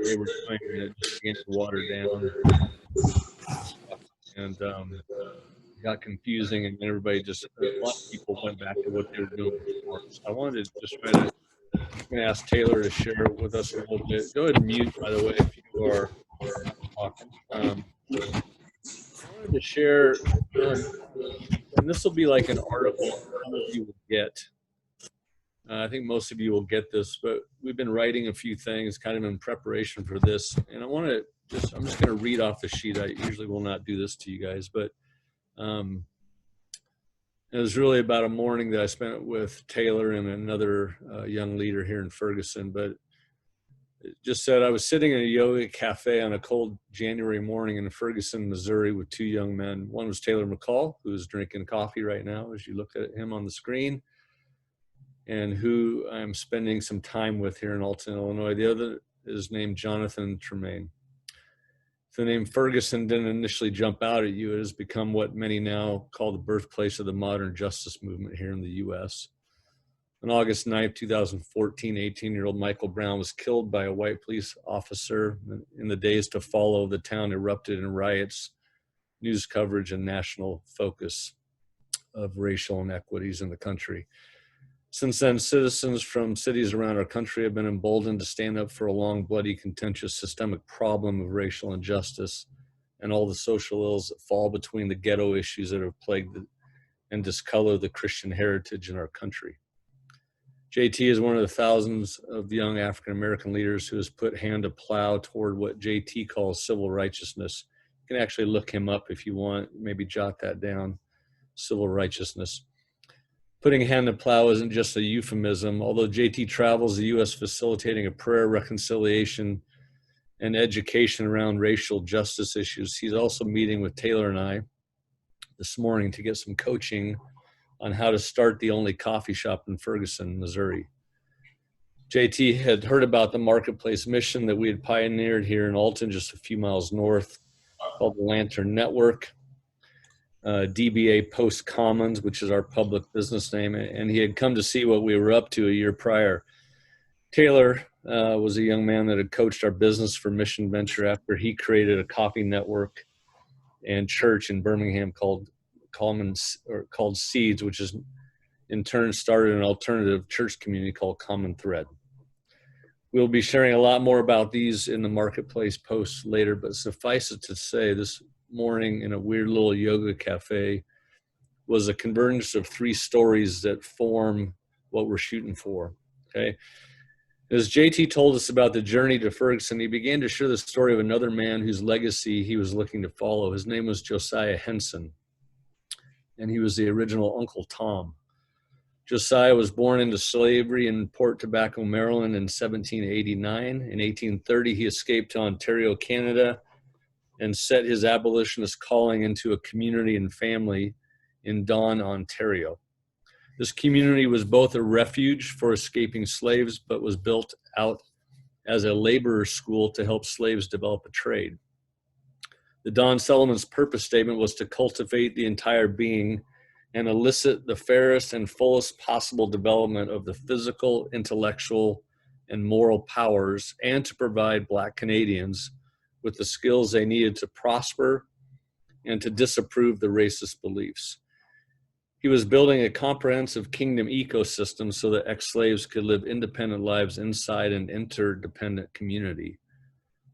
they were doing, and it just began to water down and got confusing, and everybody just, a lot of people went back to what they were doing before. So I wanted to just try to, I'm going to ask Taylor to share with us a little bit. Go ahead and mute, by the way, if you are not talking. I wanted to share, and this will be like an article some of you will get. I think most of you will get this, but we've been writing a few things kind of in preparation for this. And I want to just, I'm just going to read off the sheet. I usually will not do this to you guys, but it was really about a morning that I spent with Taylor and another young leader here in Ferguson. But it just said, I was sitting in a yoga cafe on a cold January morning in Ferguson, Missouri with two young men. One was Taylor McCall, who's drinking coffee right now as you look at him on the screen, and who I'm spending some time with here in Alton, Illinois. The other is named Jonathan Tremaine. If the name Ferguson didn't initially jump out at you, it has become what many now call the birthplace of the modern justice movement here in the U.S. On August 9th, 2014, 18-year-old Michael Brown was killed by a white police officer. In the days to follow, the town erupted in riots, news coverage, and national focus of racial inequities in the country. Since then, citizens from cities around our country have been emboldened to stand up for a long, bloody, contentious, systemic problem of racial injustice and all the social ills that fall between the ghetto issues that have plagued and discolor the Christian heritage in our country. JT is one of the thousands of young African-American leaders who has put hand to plow toward what JT calls civil righteousness. You can actually look him up if you want, maybe jot that down, civil righteousness. Putting hand to plow isn't just a euphemism. Although JT travels the U.S. facilitating a prayer, reconciliation, and education around racial justice issues, he's also meeting with Taylor and I this morning to get some coaching on how to start the only coffee shop in Ferguson, Missouri. JT had heard about the marketplace mission that we had pioneered here in Alton, just a few miles north, called the Lantern Network. DBA Post Commons, which is our public business name, and he had come to see what we were up to a year prior. Taylor was a young man that had coached our business for Mission Venture after he created a coffee network and church in Birmingham called Seeds, which is in turn started an alternative church community called Common Thread. We'll be sharing a lot more about these in the marketplace posts later, but suffice it to say, this morning in a weird little yoga cafe was a convergence of three stories that form what we're shooting for. Okay. As JT told us about the journey to Ferguson, he began to share the story of another man whose legacy he was looking to follow. His name was Josiah Henson, and he was the original Uncle Tom. Josiah was born into slavery in Port Tobacco, Maryland in 1789. In 1830, he escaped to Ontario, Canada, and set his abolitionist calling into a community and family in Dawn, Ontario. This community was both a refuge for escaping slaves, but was built out as a laborer school to help slaves develop a trade. The Dawn Settlement's purpose statement was to cultivate the entire being and elicit the fairest and fullest possible development of the physical, intellectual, and moral powers, and to provide Black Canadians with the skills they needed to prosper and to disapprove the racist beliefs. He was building a comprehensive kingdom ecosystem so that ex-slaves could live independent lives inside an interdependent community.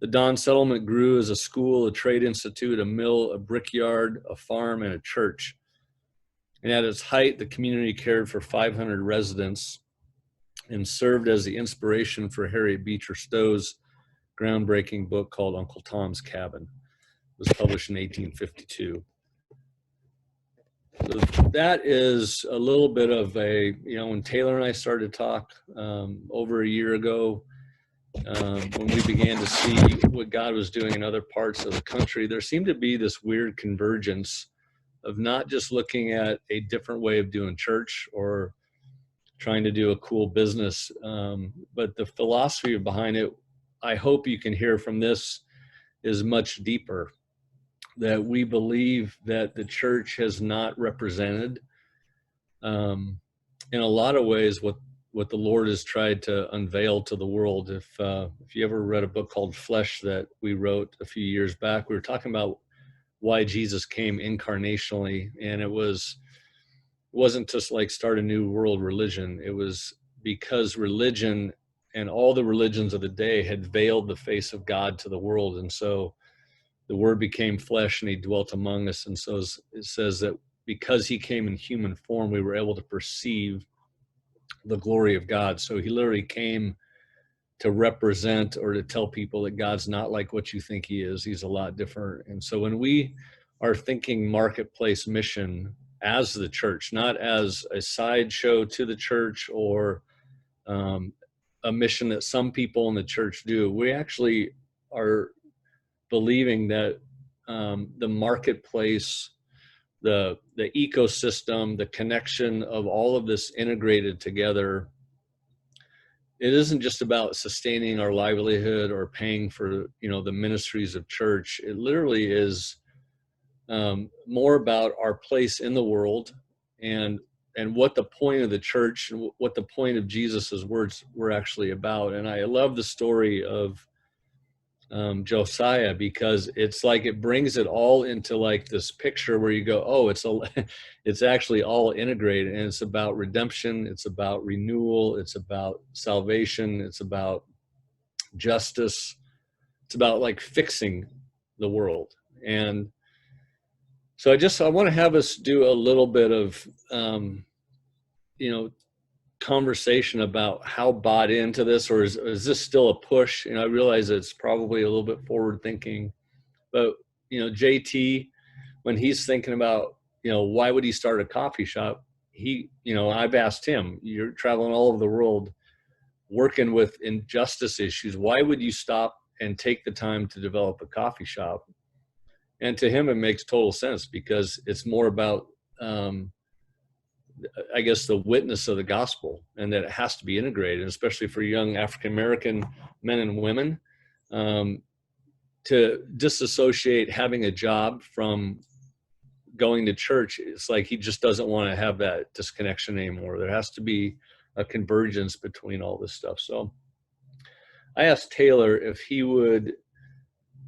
The Dawn Settlement grew as a school, a trade institute, a mill, a brickyard, a farm, and a church. And at its height, the community cared for 500 residents and served as the inspiration for Harriet Beecher Stowe's groundbreaking book called Uncle Tom's Cabin. It was published in 1852. So that is a little bit of a, when Taylor and I started to talk over a year ago, when we began to see what God was doing in other parts of the country, there seemed to be this weird convergence of not just looking at a different way of doing church or trying to do a cool business, but the philosophy behind it, I hope you can hear from this, is much deeper. That we believe that the church has not represented, in a lot of ways, what what the Lord has tried to unveil to the world. If you ever read a book called Flesh that we wrote a few years back, we were talking about why Jesus came incarnationally, and it wasn't just like start a new world religion. It was because religion and all the religions of the day had veiled the face of God to the world, and so the Word became flesh and He dwelt among us. And so it says that because He came in human form, we were able to perceive the glory of God. So He literally came to represent or to tell people that God's not like what you think He is. He's a lot different. And so when we are thinking marketplace mission as the church, not as a sideshow to the church or a mission that some people in the church do, we actually are believing that the marketplace, the ecosystem, the connection of all of this integrated together, it isn't just about sustaining our livelihood or paying for, the ministries of church. It literally is more about our place in the world and what the point of the church and what the point of Jesus's words were actually about. And I love the story of Josiah, because it's like it brings it all into like this picture where you go, oh, it's actually all integrated, and it's about redemption, it's about renewal, it's about salvation, it's about justice, it's about like fixing the world. And so I want to have us do a little bit of conversation about how bought into this, or is this still a push? I realize it's probably a little bit forward thinking, but JT, when he's thinking about why would he start a coffee shop, I've asked him, you're traveling all over the world working with injustice issues, why would you stop and take the time to develop a coffee shop? And to him it makes total sense, because it's more about I guess the witness of the gospel, and that it has to be integrated, especially for young African American men and women, to disassociate having a job from going to church. It's like he just doesn't want to have that disconnection anymore. There has to be a convergence between all this stuff. So I asked Taylor if he would,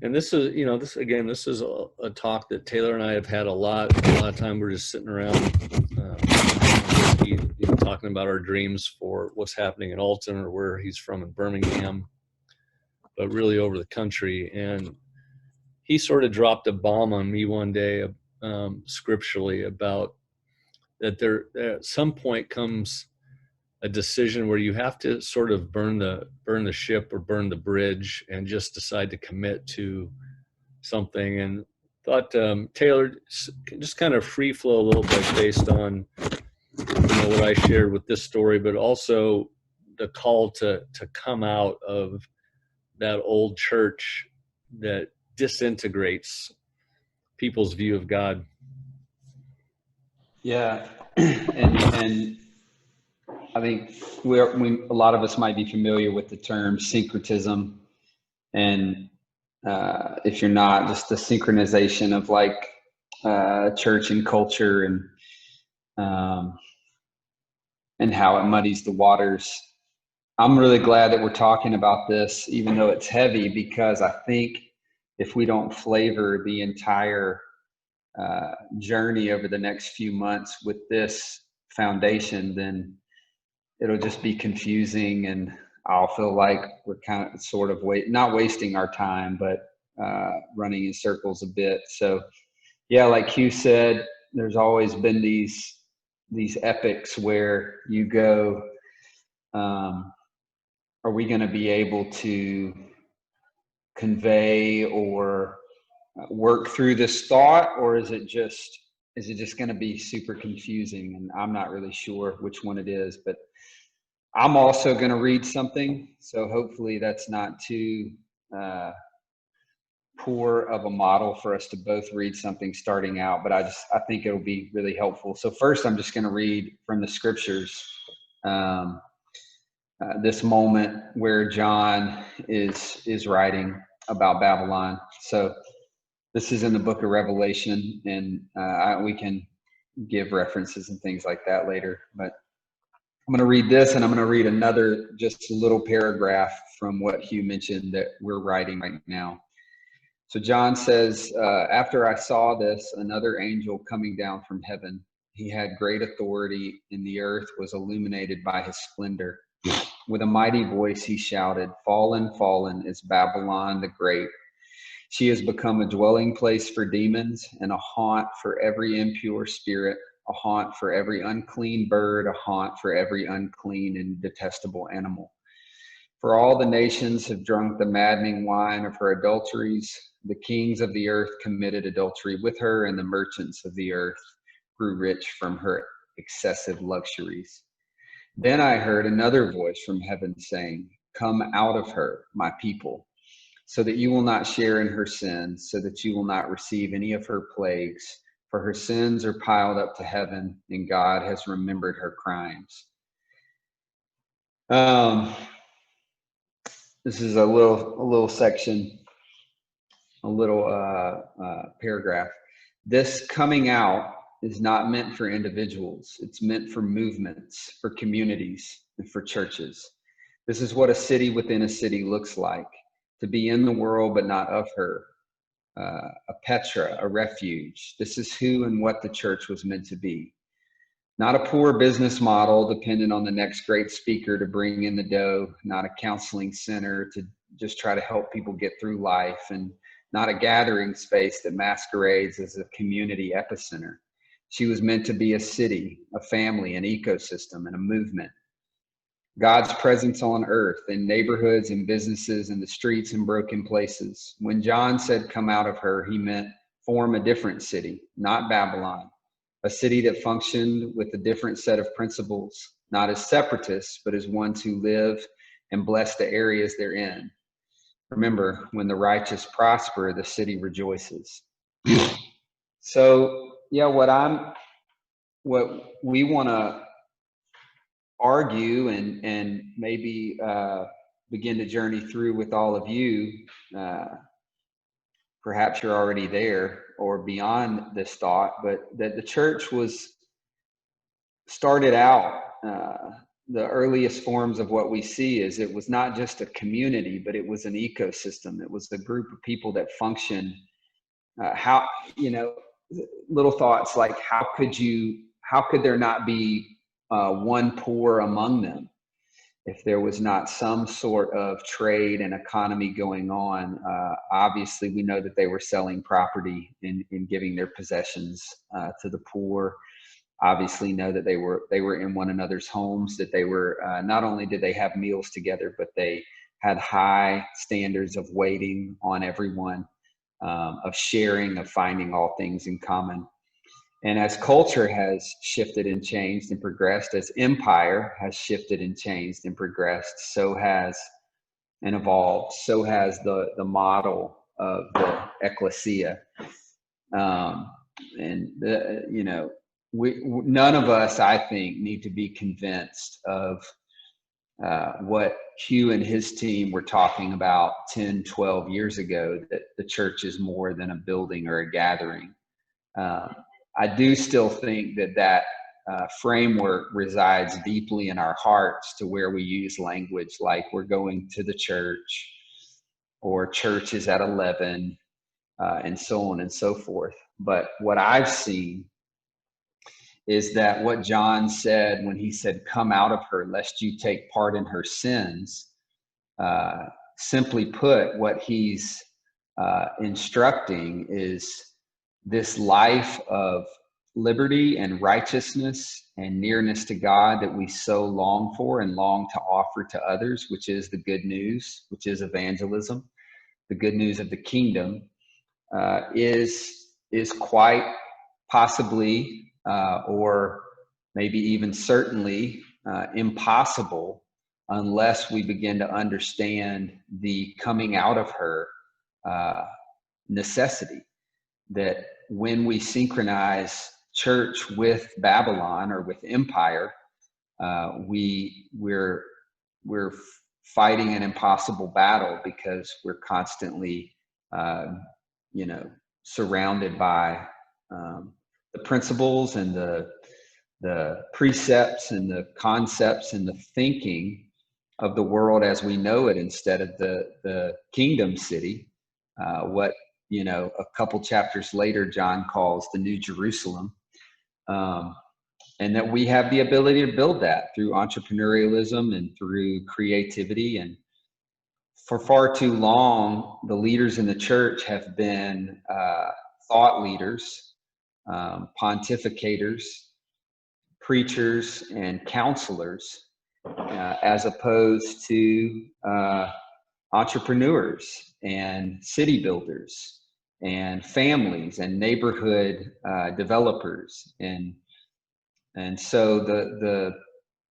and this is, this is a talk that Taylor and I have had a lot of time. We're just sitting around talking about our dreams for what's happening in Alton, or where he's from in Birmingham, but really over the country. And he sort of dropped a bomb on me one day, scripturally, about that there at some point comes a decision where you have to sort of burn the ship or burn the bridge and just decide to commit to something. And thought Taylor, just kind of free flow a little bit based on what I shared with this story, but also the call to come out of that old church that disintegrates people's view of God. Yeah, and I think a lot of us might be familiar with the term syncretism, and if you're not, just the synchronization of like church and culture, and how it muddies the waters. I'm really glad that we're talking about this, even though it's heavy, because I think if we don't flavor the entire journey over the next few months with this foundation, then it'll just be confusing, and I'll feel like we're kind of sort of not wasting our time, but running in circles a bit. So yeah, like Hugh said, there's always been these epics where you go, are we going to be able to convey or work through this thought, or is it just going to be super confusing? And I'm not really sure which one it is, but I'm also going to read something, so hopefully that's not too poor of a model for us to both read something starting out, but I think it'll be really helpful. So first, I'm just going to read from the scriptures this moment where John is writing about Babylon. So this is in the book of Revelation, and we can give references and things like that later. But I'm going to read this, and I'm going to read another, just a little paragraph from what Hugh mentioned that we're writing right now. So John says, after I saw this, another angel coming down from heaven. He had great authority, and the earth was illuminated by his splendor. With a mighty voice he shouted, "Fallen, fallen is Babylon the Great. She has become a dwelling place for demons and a haunt for every impure spirit, a haunt for every unclean bird, a haunt for every unclean and detestable animal. For all the nations have drunk the maddening wine of her adulteries. The kings of the earth committed adultery with her, and the merchants of the earth grew rich from her excessive luxuries." Then I heard another voice from heaven saying, "Come out of her, my people, so that you will not share in her sins, so that you will not receive any of her plagues. For her sins are piled up to heaven, and God has remembered her crimes." This is a little section, a little paragraph. This coming out is not meant for individuals. It's meant for movements, for communities, and for churches. This is what a city within a city looks like: to be in the world but not of her, a Petra, a refuge. This is who and what the church was meant to be. Not a poor business model dependent on the next great speaker to bring in the dough, not a counseling center to just try to help people get through life, and not a gathering space that masquerades as a community epicenter. She was meant to be a city, a family, an ecosystem, and a movement. God's presence on earth, in neighborhoods and businesses, in the streets and broken places. When John said, "Come out of her," he meant form a different city, not Babylon. A city that functioned with a different set of principles, not as separatists, but as ones who live and bless the areas they're in. Remember, when the righteous prosper, the city rejoices. So, yeah, what we want to argue and maybe begin to journey through with all of you, perhaps you're already there or beyond this thought, but that the church was started out, the earliest forms of what we see is it was not just a community, but it was an ecosystem. It was a group of people that functioned. How, little thoughts like, how could there not be one poor among them if there was not some sort of trade and economy going on? Obviously, we know that they were selling property and giving their possessions to the poor. Obviously know that they were in one another's homes, that they were, not only did they have meals together, but they had high standards of waiting on everyone, of sharing, of finding all things in common. And as culture has shifted and changed and progressed, as empire has shifted and changed and progressed, so has and evolved, so has the model of the ecclesia. None of us, I think, need to be convinced of what Hugh and his team were talking about 10, 12 years ago, that the church is more than a building or a gathering. I do still think that framework resides deeply in our hearts, to where we use language like we're going to the church, or church is at 11, and so on and so forth. But what I've seen is that what John said when he said, "Come out of her, lest you take part in her sins," simply put, what he's instructing is this life of liberty and righteousness and nearness to God that we so long for and long to offer to others, which is the good news, which is evangelism. The good news of the kingdom is quite possibly, or maybe even certainly, impossible unless we begin to understand the coming out of her necessity. That when we synchronize church with Babylon or with empire, we're fighting an impossible battle, because we're constantly surrounded by the principles and the the precepts and the concepts and the thinking of the world as we know it instead of the kingdom city, what, a couple chapters later, John calls the New Jerusalem. And that we have the ability to build that through entrepreneurialism and through creativity. And for far too long, the leaders in the church have been thought leaders, pontificators, preachers, and counselors, as opposed to entrepreneurs and city builders and families and neighborhood developers. And so the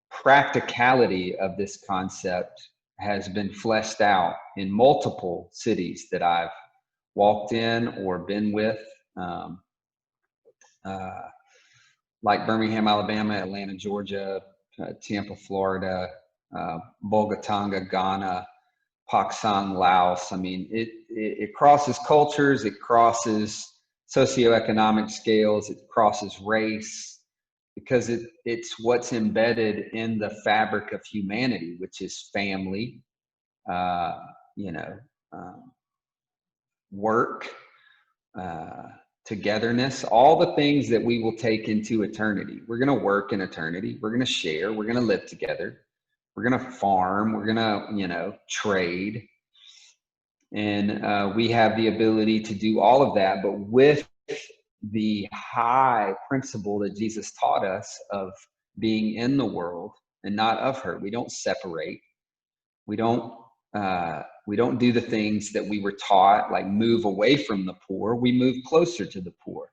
practicality of this concept has been fleshed out in multiple cities that I've walked in or been with, like Birmingham, Alabama, Atlanta, Georgia, Tampa, Florida, Bogotá, Ghana, Paksang, Laos. I mean, it crosses cultures, it crosses socioeconomic scales, it crosses race, because it's what's embedded in the fabric of humanity, which is family, work, togetherness, all the things that we will take into eternity. We're going to work in eternity. We're going to share. We're going to live together. We're going to farm. We're going to, trade. And we have the ability to do all of that, but with the high principle that Jesus taught us of being in the world and not of her. We don't separate. We don't do the things that we were taught, like move away from the poor. We move closer to the poor.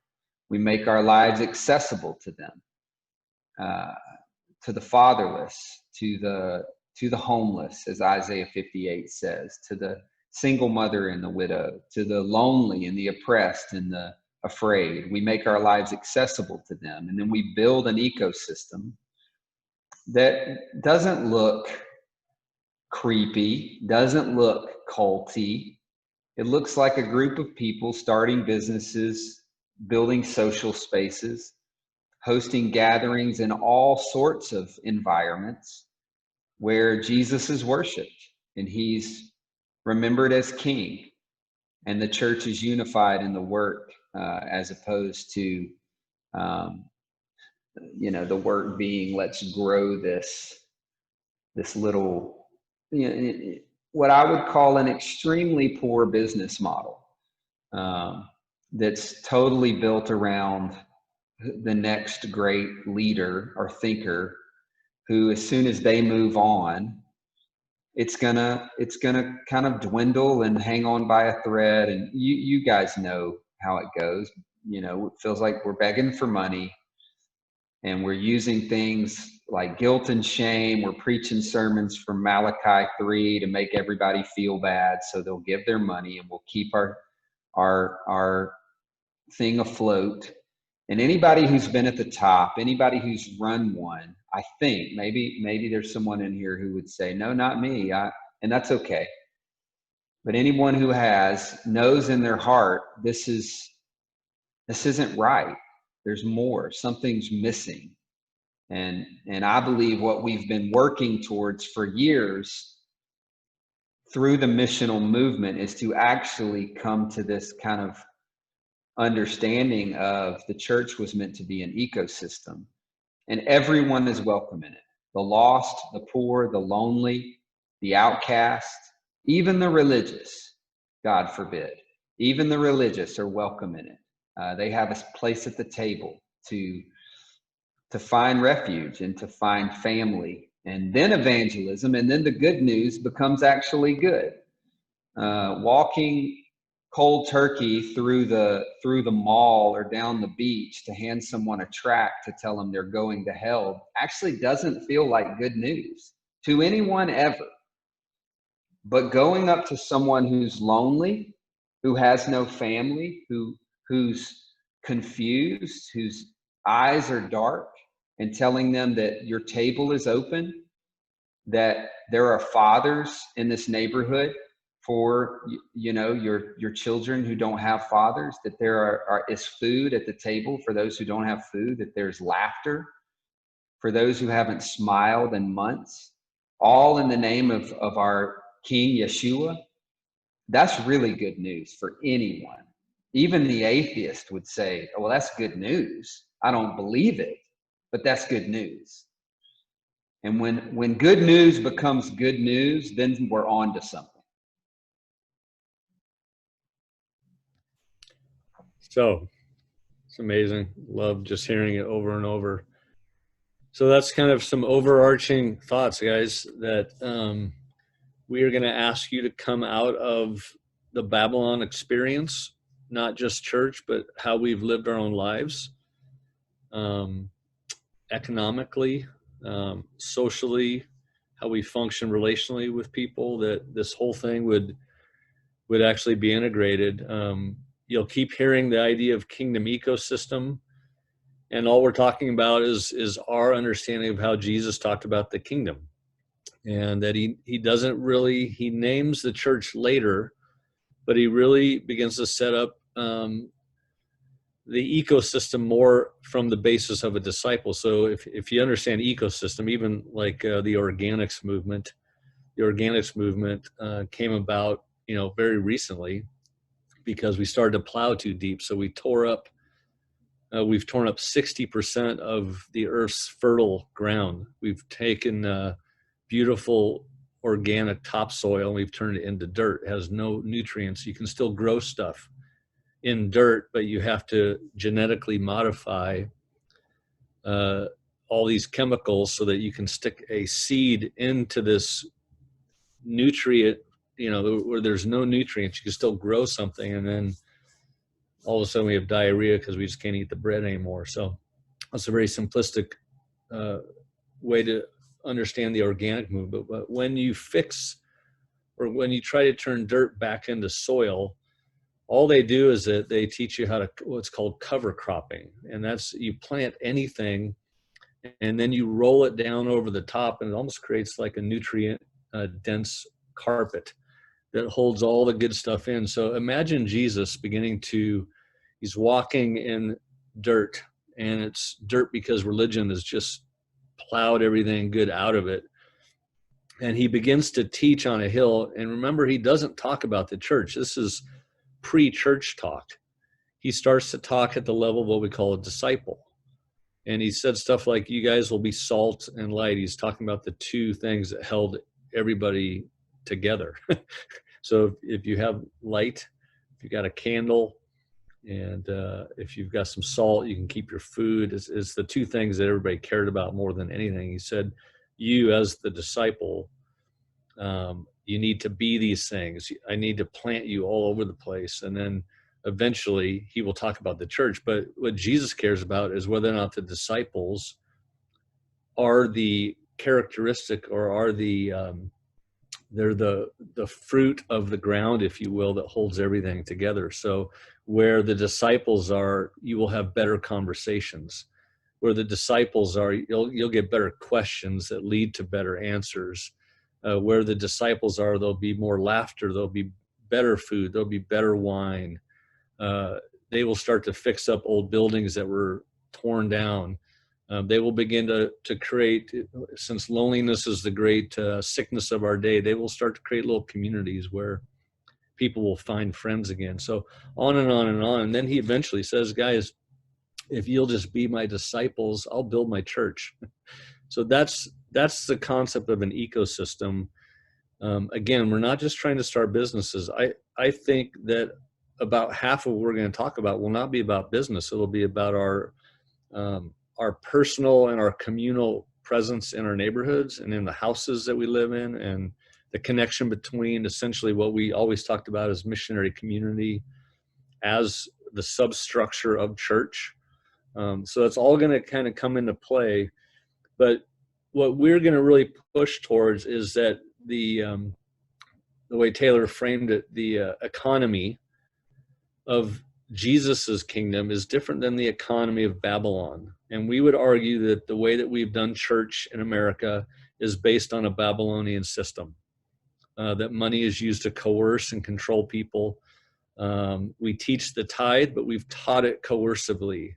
We make our lives accessible to them, to the fatherless, to the homeless, as Isaiah 58 says, to the single mother and the widow, to the lonely and the oppressed and the afraid. We make our lives accessible to them. And then we build an ecosystem that doesn't look creepy, doesn't look culty. It looks like a group of people starting businesses, building social spaces, hosting gatherings in all sorts of environments where Jesus is worshiped and he's remembered as king, and the church is unified in the work, as opposed to the work being, let's grow this little, what I would call an extremely poor business model, that's totally built around the next great leader or thinker who, as soon as they move on, it's gonna kind of dwindle and hang on by a thread. And you guys know how it goes. It feels like we're begging for money, and we're using things like guilt and shame. We're preaching sermons from Malachi 3 to make everybody feel bad, so they'll give their money, and we'll keep our thing afloat. And anybody who's been at the top, anybody who's run one, I think maybe there's someone in here who would say, no, not me. And that's okay. But anyone who has knows in their heart, this isn't right. There's more. Something's missing. And I believe what we've been working towards for years through the missional movement is to actually come to this kind of understanding of the church was meant to be an ecosystem, and everyone is welcome in it. The lost, the poor, the lonely, the outcast, even the religious, God forbid, even the religious are welcome in it. They have a place at the table to find refuge and to find family, and then evangelism, and then the good news becomes actually good. Walking cold turkey through the mall or down the beach to hand someone a tract to tell them they're going to hell actually doesn't feel like good news to anyone ever. But going up to someone who's lonely, who has no family, who's confused, whose eyes are dark, and telling them that your table is open, that there are fathers in this neighborhood for your children who don't have fathers, that there is food at the table for those who don't have food, that there's laughter for those who haven't smiled in months, all in the name of our King Yeshua, that's really good news for anyone. Even the atheist would say, oh, well, that's good news. I don't believe it, but that's good news. And when good news becomes good news, then we're on to something. So it's amazing. Love just hearing it over and over. So that's kind of some overarching thoughts, guys, that we are going to ask you to come out of the Babylon experience, not just church, but how we've lived our own lives, economically, socially, how we function relationally with people, that this whole thing would actually be integrated. You'll keep hearing the idea of kingdom ecosystem, and all we're talking about is our understanding of how Jesus talked about the kingdom, and that he doesn't really, he names the church later, but he really begins to set up the ecosystem more from the basis of a disciple. So if you understand ecosystem, even like the organics movement came about, very recently, because we started to plow too deep. So we've torn up 60% of the earth's fertile ground. We've taken beautiful organic topsoil and we've turned it into dirt. It has no nutrients. You can still grow stuff in dirt, but you have to genetically modify all these chemicals so that you can stick a seed into this nutrient, where there's no nutrients. You can still grow something, and then all of a sudden we have diarrhea because we just can't eat the bread anymore. So that's a very simplistic way to understand the organic movement. But when you fix, or when you try to turn dirt back into soil, all they do is that they teach you how to, what's called cover cropping. And that's, you plant anything and then you roll it down over the top, and it almost creates like a nutrient dense carpet that holds all the good stuff in. So imagine Jesus he's walking in dirt, and it's dirt because religion has just plowed everything good out of it. And he begins to teach on a hill. And remember, he doesn't talk about the church. This is pre-church talk. He starts to talk at the level of what we call a disciple. And he said stuff like, you guys will be salt and light. He's talking about the two things that held everybody together. So if you have light, if you got a candle, and if you've got some salt, you can keep your food. It's the two things that everybody cared about more than anything. He said, you as the disciple, you need to be these things. I need to plant you all over the place. And then eventually he will talk about the church. But what Jesus cares about is whether or not the disciples are the characteristic, or are they're the fruit of the ground, if you will, that holds everything together. So where the disciples are, you will have better conversations. Where the disciples are, you'll get better questions that lead to better answers. Where the disciples are, there'll be more laughter, there'll be better food, there'll be better wine. They will start to fix up old buildings that were torn down. They will begin to create, since loneliness is the great sickness of our day, they will start to create little communities where people will find friends again. So on and on and on. And then he eventually says, guys, if you'll just be my disciples, I'll build my church. So that's the concept of an ecosystem. Again, we're not just trying to start businesses. I think that about half of what we're going to talk about will not be about business. It'll be about our personal and our communal presence in our neighborhoods and in the houses that we live in, and the connection between essentially what we always talked about as missionary community as the substructure of church. So that's all going to kind of come into play. But what we're going to really push towards is that the way Taylor framed it, the economy of Jesus's kingdom is different than the economy of Babylon. And we would argue that the way that we've done church in America is based on a Babylonian system, that money is used to coerce and control people. We teach the tithe, but we've taught it coercively.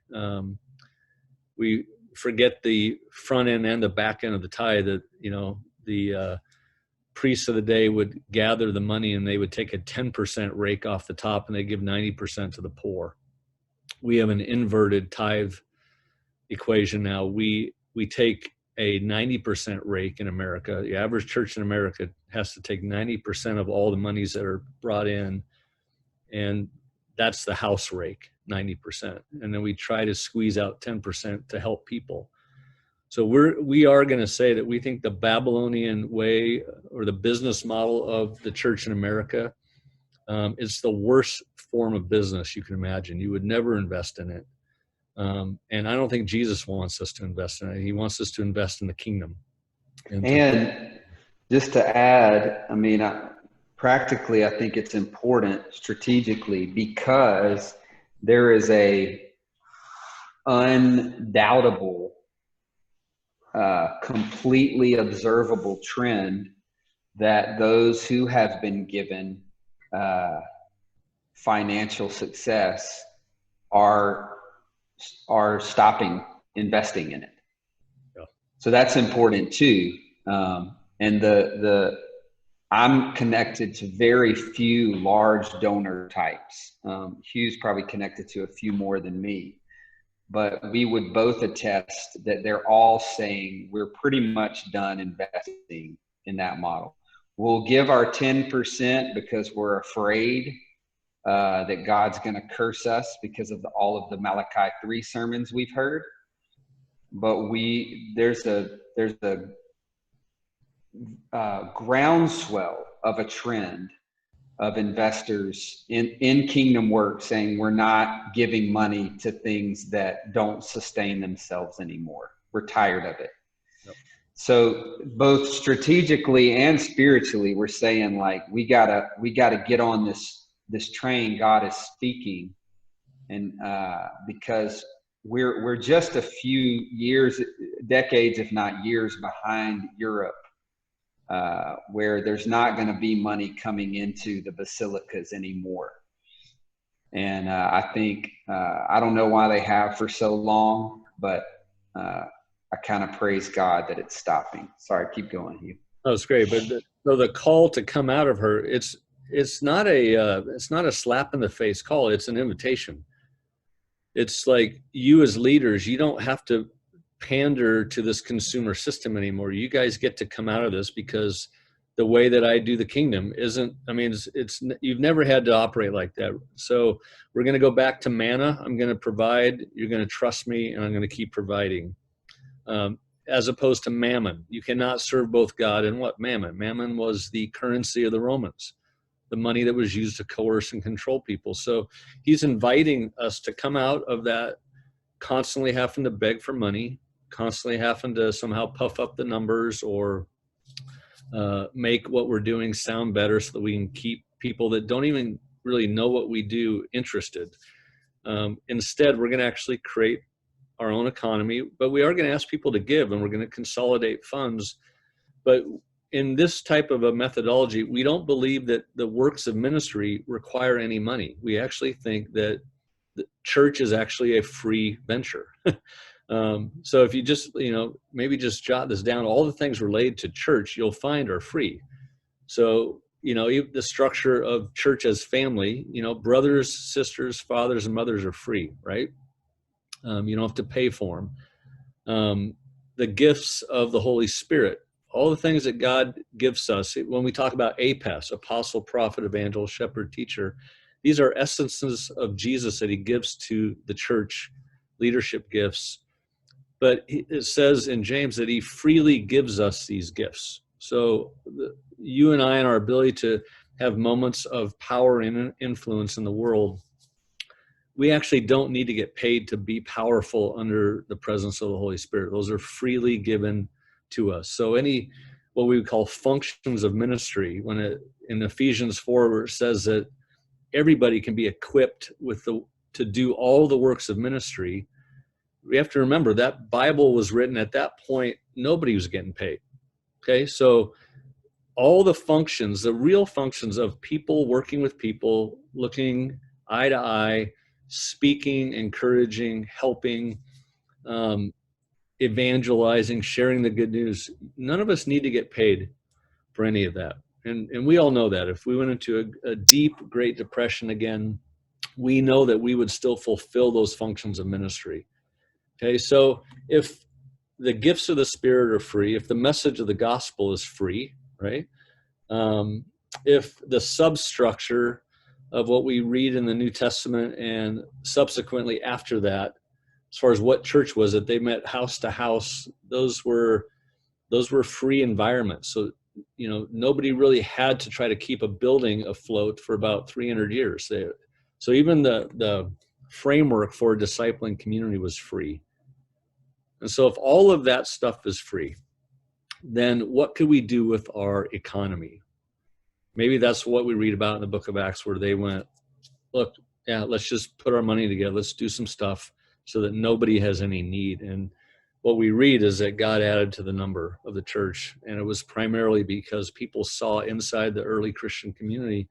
forget the front end and the back end of the tithe, that, the priests of the day would gather the money and they would take a 10% rake off the top and they give 90% to the poor. We have an inverted tithe equation now. We take a 90% rake in America. The average church in America has to take 90% of all the monies that are brought in, and that's the house rake, 90%. And then we try to squeeze out 10% to help people. So we are going to say that we think the Babylonian way, or the business model of the church in America, is the worst form of business you can imagine. You would never invest in it. And I don't think Jesus wants us to invest in it. He wants us to invest in the kingdom. And just to add, I mean, practically, I think it's important strategically, because there is a undoubtable, completely observable trend that those who have been given financial success are stopping investing in it. Yeah. So that's important too. And I'm connected to very few large donor types. Hugh's probably connected to a few more than me, but we would both attest that they're all saying we're pretty much done investing in that model. We'll give our 10% because we're afraid that God's going to curse us because of all of the Malachi 3 sermons we've heard. But there's a groundswell of a trend of investors in kingdom work saying we're not giving money to things that don't sustain themselves anymore. We're tired of it. Yep. So both strategically and spiritually, we're saying, like, we gotta get on this train God is speaking, and because we're just a few years, decades, if not years, behind Europe, where there's not going to be money coming into the basilicas anymore. And I think, I don't know why they have for so long, but I kind of praise God that it's stopping. Sorry, keep going, Hugh. That was great. But the call to come out of her, it's not a slap in the face call. It's an invitation. It's like, you as leaders, you don't have to pander to this consumer system anymore. You guys get to come out of this, because the way that I do the kingdom isn't, I mean, it's you've never had to operate like that. So we're going to go back to manna. I'm going to provide, you're going to trust me, and I'm going to keep providing. As opposed to mammon. You cannot serve both God and what? Mammon. Mammon was the currency of the Romans, the money that was used to coerce and control people. So he's inviting us to come out of that constantly having to beg for money, constantly having to somehow puff up the numbers or make what we're doing sound better so that we can keep people that don't even really know what we do interested. Instead, we're going to actually create our own economy, but we are going to ask people to give, and we're going to consolidate funds. But in this type of a methodology, we don't believe that the works of ministry require any money. We actually think that the church is actually a free venture. So if you just, maybe just jot this down, all the things related to church you'll find are free. So, the structure of church as family, brothers, sisters, fathers, and mothers are free, right? You don't have to pay for them. The gifts of the Holy Spirit, all the things that God gives us. When we talk about APES, apostle, prophet, evangelist, shepherd, teacher, these are essences of Jesus that he gives to the church, leadership gifts. But it says in James that he freely gives us these gifts. So you and I, and our ability to have moments of power and influence in the world, we actually don't need to get paid to be powerful under the presence of the Holy Spirit. Those are freely given to us. So any, what we would call functions of ministry, in Ephesians 4, where it says that everybody can be equipped to do all the works of ministry, we have to remember that Bible was written at that point, nobody was getting paid. Okay, so all the functions, the real functions of people working with people, looking eye to eye, speaking, encouraging, helping, evangelizing, sharing the good news. None of us need to get paid for any of that. And we all know that. If we went into a deep Great Depression again, we know that we would still fulfill those functions of ministry. Okay, so if the gifts of the Spirit are free, if the message of the gospel is free, right? If the substructure of what we read in the New Testament and subsequently after that, as far as what church was it, they met house to house, those were free environments. So, nobody really had to try to keep a building afloat for about 300 years. So even the framework for a discipling community was free. And so if all of that stuff is free, then what could we do with our economy? Maybe that's what we read about in the book of Acts, where they went, look, yeah, let's just put our money together. Let's do some stuff so that nobody has any need. And what we read is that God added to the number of the church. And it was primarily because people saw inside the early Christian community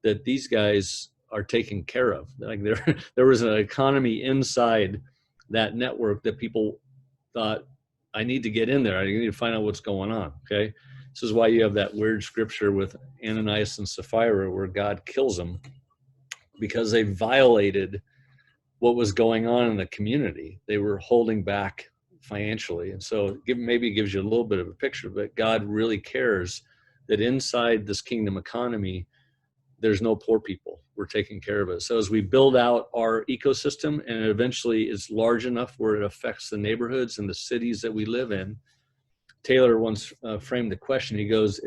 that these guys are taken care of. Like there was an economy inside that network that people thought, I need to get in there. I need to find out what's going on. Okay. This is why you have that weird scripture with Ananias and Sapphira where God kills them because they violated what was going on in the community. They were holding back financially. And so maybe it gives you a little bit of a picture, but God really cares that inside this kingdom economy, there's no poor people. We're taking care of it. So as we build out our ecosystem and it eventually is large enough where it affects the neighborhoods and the cities that we live in, Taylor once framed the question. He goes,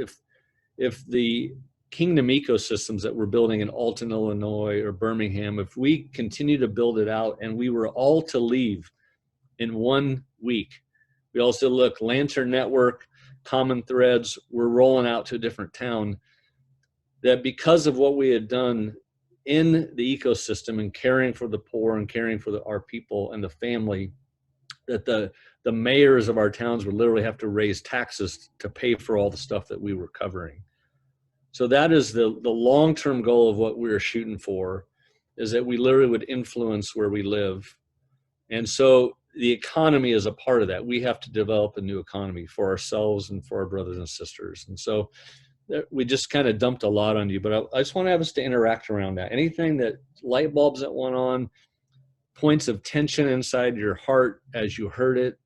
if the kingdom ecosystems that we're building in Alton, Illinois or Birmingham, if we continue to build it out and we were all to leave in 1 week, we also look, Lantern Network, Common Threads, we're rolling out to a different town, that because of what we had done in the ecosystem and caring for the poor and caring for our people and the family, that the mayors of our towns would literally have to raise taxes to pay for all the stuff that we were covering. So that is the long-term goal of what we're shooting for, is that we literally would influence where we live. And so the economy is a part of that. We have to develop a new economy for ourselves and for our brothers and sisters. And so we just kind of dumped a lot on you, but I just want to have us to interact around that. Anything that light bulbs that went on, points of tension inside your heart as you heard it,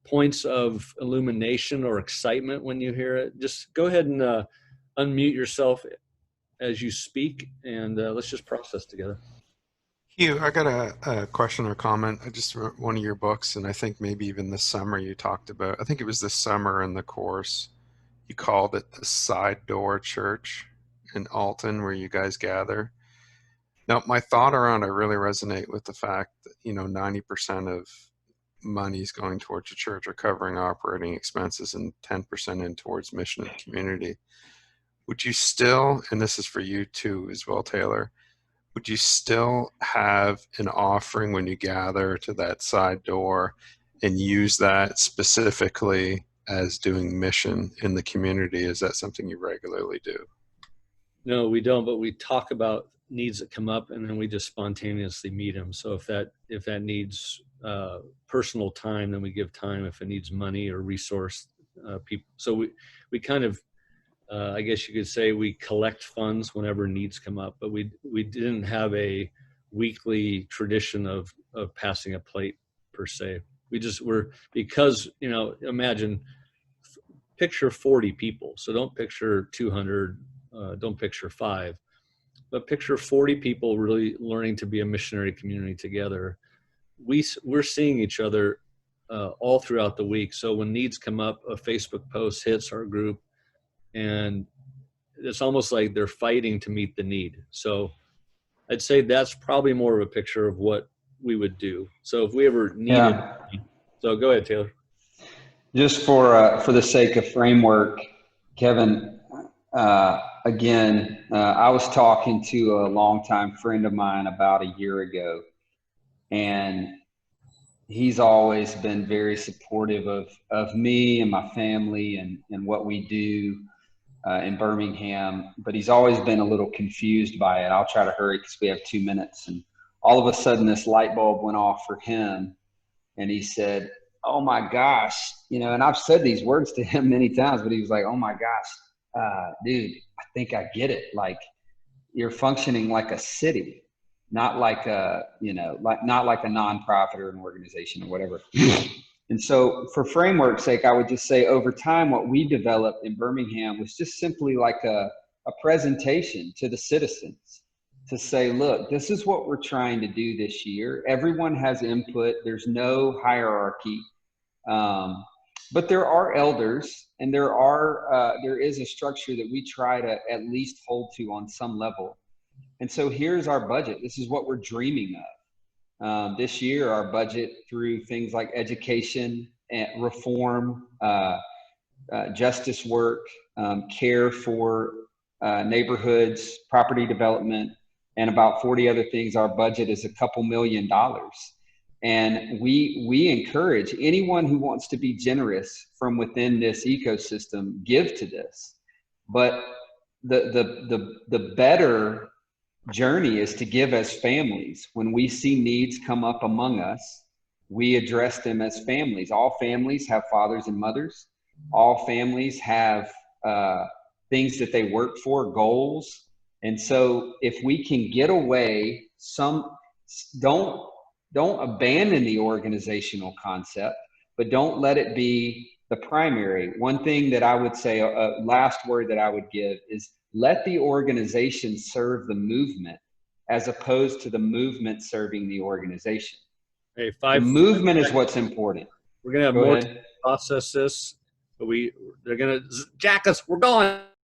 points of illumination or excitement when you hear it, just go ahead and unmute yourself as you speak, and let's just process together. Hugh, I got a question or comment. I just read one of your books, and I think maybe even this summer you talked about, I think it was this summer in the course, you called it the Side Door Church in Alton, where you guys gather. Now, my thought around it really resonate with the fact that, 90% of money is going towards your church or covering operating expenses and 10% in towards mission and community. Would you still, and this is for you too as well, Taylor, would you still have an offering when you gather to that side door and use that specifically as doing mission in the community? Is that something you regularly do? No, we don't, but we talk about needs that come up and then we just spontaneously meet them. So if that needs personal time, then we give time. If it needs money or resource people. So we kind of, I guess you could say, we collect funds whenever needs come up, but we didn't have a weekly tradition of passing a plate per se. We just were, because, imagine, picture 40 people. So don't picture 200, don't picture 5, but picture 40 people really learning to be a missionary community together. We're seeing each other all throughout the week. So when needs come up, a Facebook post hits our group, and it's almost like they're fighting to meet the need. So I'd say that's probably more of a picture of what we would do. So if we ever needed, So go ahead, Taylor. Just for the sake of framework, Kevin, again, I was talking to a longtime friend of mine about a year ago, and he's always been very supportive of me and my family and what we do in Birmingham, but he's always been a little confused by it. I'll try to hurry because we have 2 minutes. And all of a sudden this light bulb went off for him. And he said, oh my gosh, you know, and I've said these words to him many times, but he was like, oh my gosh, dude, I think I get it. Like, you're functioning like a city, not like a, you know, not like a nonprofit or an organization or whatever. And so for framework's sake, I would just say over time, what we developed in Birmingham was just simply like a presentation to the citizens to say, look, this is what we're trying to do this year. Everyone has input. There's no hierarchy. But there are elders, and there is a structure that we try to at least hold to on some level. And so here's our budget. This is what we're dreaming of. This year, our budget through things like education and reform, justice work, care for neighborhoods, property development, and about 40 other things. Our budget is a couple $1 million. And we encourage anyone who wants to be generous from within this ecosystem, give to this. But the better journey is to give as families. When we see needs come up among us, we address them as families. All families have fathers and mothers. All families have things that they work for, goals. And so if we can get away, don't abandon the organizational concept, but don't let it be the primary. One thing that I would say, a last word that I would give is let the organization serve the movement as opposed to the movement serving the organization. Hey, the movement is what's important. We're going to have more to process this, but they're going to jack us. We're going.